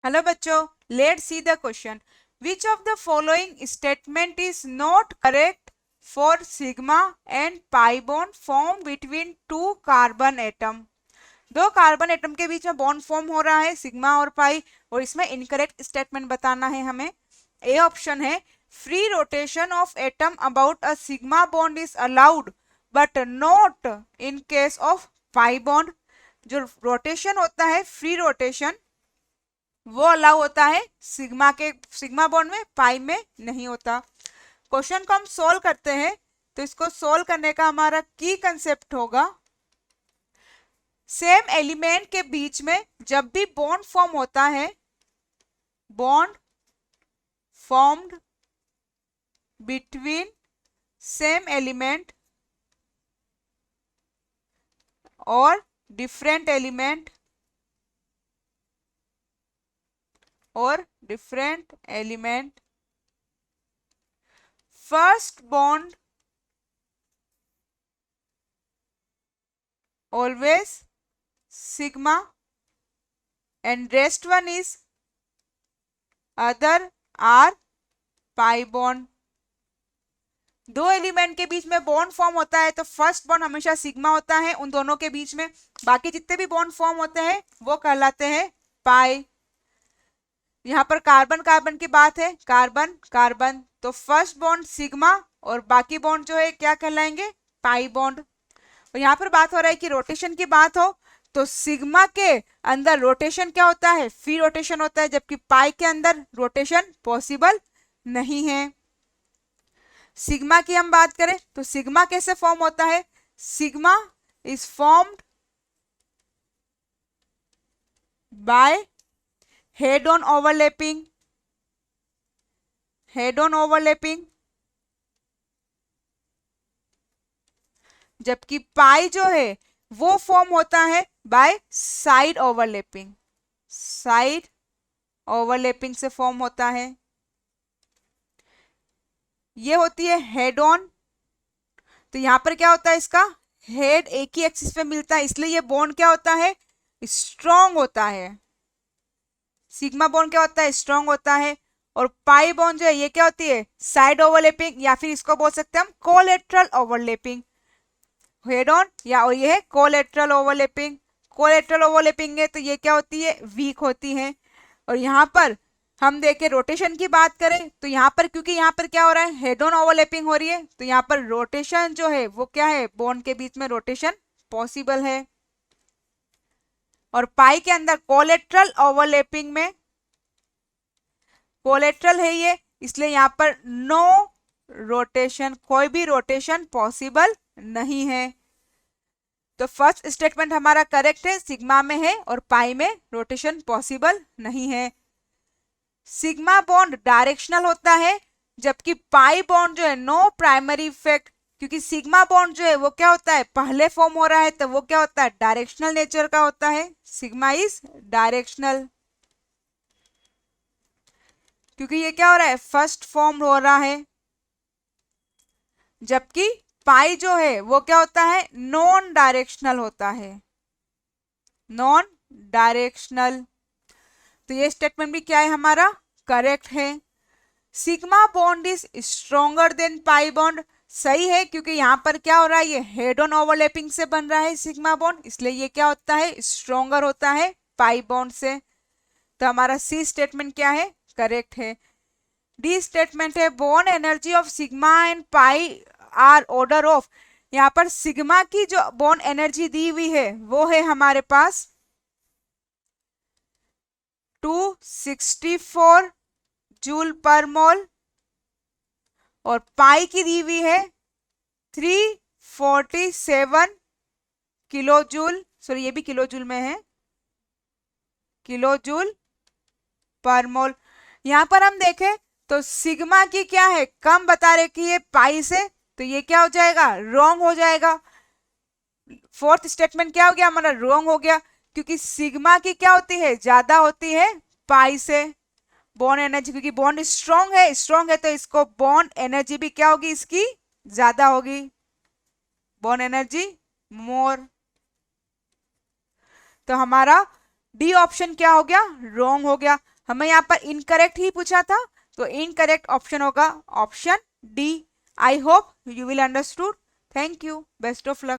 Hello बच्चों, let's see the question. Which of the following statement is not correct for sigma and pi bond form between two carbon atom. दो carbon atom के बीच में bond form हो रहा है sigma और पाई, और इसमें इनकरेक्ट स्टेटमेंट बताना है हमें. ए ऑप्शन है free rotation of atom about a sigma bond is allowed but not in case of pi bond. जो रोटेशन होता है, फ्री रोटेशन, वो अलाउ होता है सिग्मा बॉन्ड में, पाई में नहीं होता. क्वेश्चन को हम सोल्व करते हैं. तो इसको सोल्व करने का हमारा की कंसेप्ट होगा, सेम एलिमेंट के बीच में जब भी बॉन्ड फॉर्म होता है, bond formed between same element और different element first bond always sigma and rest one is other are pi bond. दो एलिमेंट के बीच में बॉन्ड फॉर्म होता है तो फर्स्ट बॉन्ड हमेशा सिग्मा होता है उन दोनों के बीच में. बाकी जितने भी बॉन्ड फॉर्म होते हैं वो कहलाते हैं पाई. यहाँ पर कार्बन कार्बन की बात है, कार्बन कार्बन, तो फर्स्ट बॉन्ड सिग्मा और बाकी बॉन्ड जो है क्या कहलाएंगे, पाई बॉन्ड. और यहाँ पर बात हो रहा है कि रोटेशन की बात हो तो सिग्मा के अंदर रोटेशन क्या होता है, फ्री रोटेशन होता है, जबकि पाई के अंदर रोटेशन पॉसिबल नहीं है. सिग्मा की हम बात करें तो सिग्मा कैसे फॉर्म होता है, sigma is formed by head on overlapping, जबकि पाई जो है वो फॉर्म होता है बाय साइड ओवरलैपिंग, से फॉर्म होता है. ये होती है हेड ऑन, तो यहां पर क्या होता है, इसका हेड एक ही एक्सिस पे मिलता है, इसलिए ये बॉन्ड क्या होता है, स्ट्रॉन्ग होता है. सिग्मा बॉन्ड क्या होता है, स्ट्रॉन्ग होता है. और पाई बॉन्ड जो है ये क्या होती है, साइड ओवरलैपिंग, या फिर इसको बोल सकते हैं हम कोलेटरल ओवरलैपिंग. हेड ऑन या और ये है कोलेटरल ओवरलैपिंग है तो ये क्या होती है, वीक होती है. और यहाँ पर हम देखें रोटेशन की बात करें तो यहाँ पर क्योंकि यहाँ पर क्या हो रहा है, हेड ऑन ओवरलैपिंग हो रही है, तो यहाँ पर रोटेशन जो है वो क्या है, बॉन्ड के बीच में रोटेशन पॉसिबल है. और पाई के अंदर कोलेटरल ओवरलैपिंग में, कोलेटरल है ये, इसलिए यहाँ पर नो रोटेशन, कोई भी रोटेशन पॉसिबल नहीं है. तो फर्स्ट स्टेटमेंट हमारा करेक्ट है, सिग्मा में है और पाई में रोटेशन पॉसिबल नहीं है. सिग्मा बॉन्ड डायरेक्शनल होता है, जबकि पाई बॉन्ड जो है नो प्राइमरी इफेक्ट, क्योंकि सिग्मा बॉन्ड जो है वो क्या होता है, पहले फॉर्म हो रहा है तो वो क्या होता है, डायरेक्शनल नेचर का होता है. सिग्मा इज डायरेक्शनल, क्योंकि ये क्या हो रहा है, फर्स्ट फॉर्म हो रहा है. जबकि पाई जो है वो क्या होता है, नॉन डायरेक्शनल होता है, नॉन डायरेक्शनल. तो ये स्टेटमेंट भी क्या है हमारा, करेक्ट है. Sigma bond is stronger than pi bond, सही है, क्योंकि यहां पर क्या हो रहा है, ये हेड ऑन ओवरलैपिंग से बन रहा है सिग्मा बॉन्ड, इसलिए ये क्या होता है, स्ट्रॉन्गर होता है पाई बॉन्ड से. तो हमारा सी स्टेटमेंट क्या है, करेक्ट है. डी स्टेटमेंट है bond energy of sigma and pi are order of, यहाँ पर सिग्मा की जो बॉन्ड एनर्जी दी हुई है वो है हमारे पास 264 जूल पर मोल, और पाई की दी हुई है 347 किलो जूल, सॉरी ये भी किलो जूल में है, किलो जूल पर मोल. यहां पर हम देखें तो सिग्मा की क्या है, कम बता रखी है पाई से, तो ये क्या हो जाएगा, रॉन्ग हो जाएगा. फोर्थ स्टेटमेंट क्या हो गया हमारा, रॉन्ग हो गया, क्योंकि सिग्मा की क्या होती है, ज्यादा होती है पाई से बॉन्ड एनर्जी, क्योंकि बॉन्ड स्ट्रॉन्ग है तो इसको बॉन्ड एनर्जी भी क्या होगी, इसकी ज्यादा होगी, बॉन्ड एनर्जी मोर. तो हमारा डी ऑप्शन क्या हो गया, रॉन्ग हो गया. हमें यहाँ पर इनकरेक्ट ही पूछा था, तो इनकरेक्ट ऑप्शन होगा option D. I hope you will understood. Thank you, best of luck.